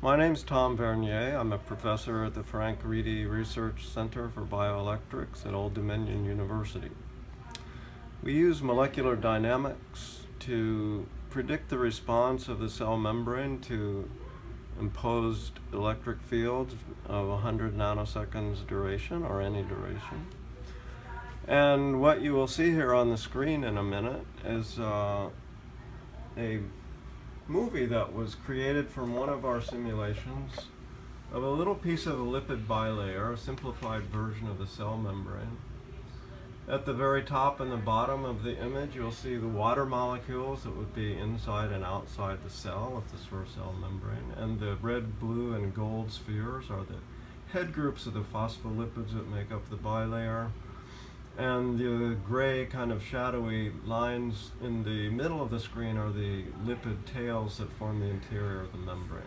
My name's Tom Vernier. I'm a professor at the Frank Reedy Research Center for Bioelectrics at Old Dominion University. We use molecular dynamics to predict the response of the cell membrane to imposed electric fields of 100 nanoseconds duration or any duration. And what you will see here on the screen in a minute is a movie that was created from one of our simulations of a little piece of a lipid bilayer, a simplified version of the cell membrane. At the very top and the bottom of the image, you'll see the water molecules that would be inside and outside the cell of the sphere cell membrane, and the red, blue, and gold spheres are the head groups of the phospholipids that make up the bilayer. And the gray kind of shadowy lines in the middle of the screen are the lipid tails that form the interior of the membrane.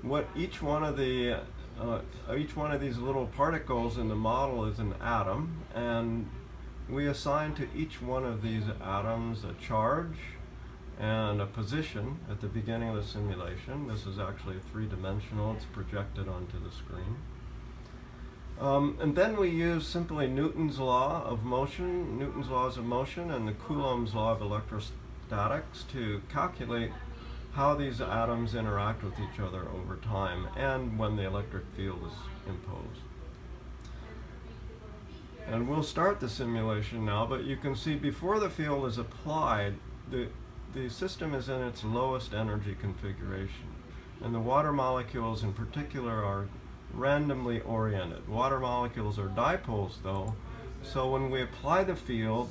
What each one of these little particles in the model is an atom, and we assign to each one of these atoms a charge and a position at the beginning of the simulation. This is actually three-dimensional. It's projected onto the screen. And then we use simply Newton's law of motion, Newton's laws of motion, and the Coulomb's law of electrostatics to calculate how these atoms interact with each other over time and when the electric field is imposed. And we'll start the simulation now, but you can see before the field is applied, the system is in its lowest energy configuration. And the water molecules in particular are randomly oriented. Water molecules are dipoles though, so when we apply the field,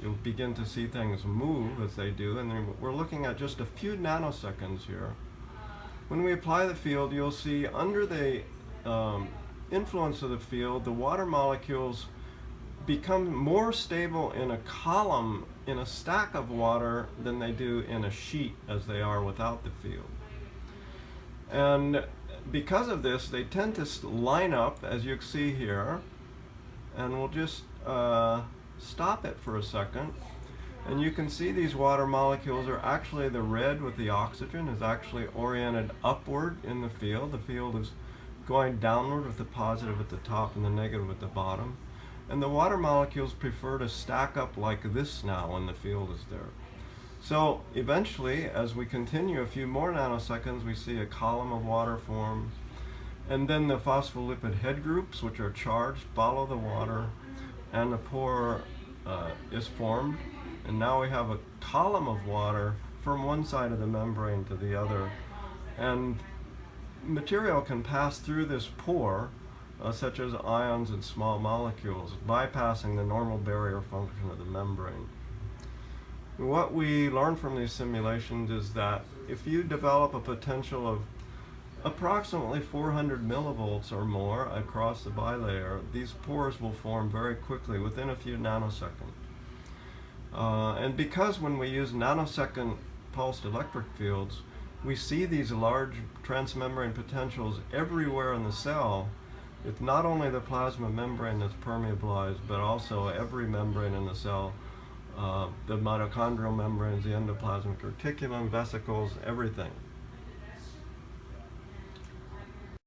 you'll begin to see things move as they do, and then we're looking at just a few nanoseconds here. When we apply the field, you'll see under the influence of the field, the water molecules become more stable in a column, in a stack of water, than they do in a sheet as they are without the field. And because of this, they tend to line up, as you see here, and we'll just stop it for a second. And you can see these water molecules are actually, the red with the oxygen is actually oriented upward in the field. The field is going downward with the positive at the top and the negative at the bottom. And the water molecules prefer to stack up like this now when the field is there. So eventually, as we continue a few more nanoseconds, we see a column of water form, and then the phospholipid head groups, which are charged, follow the water, and the pore is formed, and now we have a column of water from one side of the membrane to the other, and material can pass through this pore, such as ions and small molecules, bypassing the normal barrier function of the membrane. What we learn from these simulations is that if you develop a potential of approximately 400 millivolts or more across the bilayer, these pores will form very quickly within a few nanoseconds. And because when we use nanosecond pulsed electric fields, we see these large transmembrane potentials everywhere in the cell, it's not only the plasma membrane that's permeabilized, but also every membrane in the cell. The mitochondrial membranes, the endoplasmic reticulum, vesicles, everything.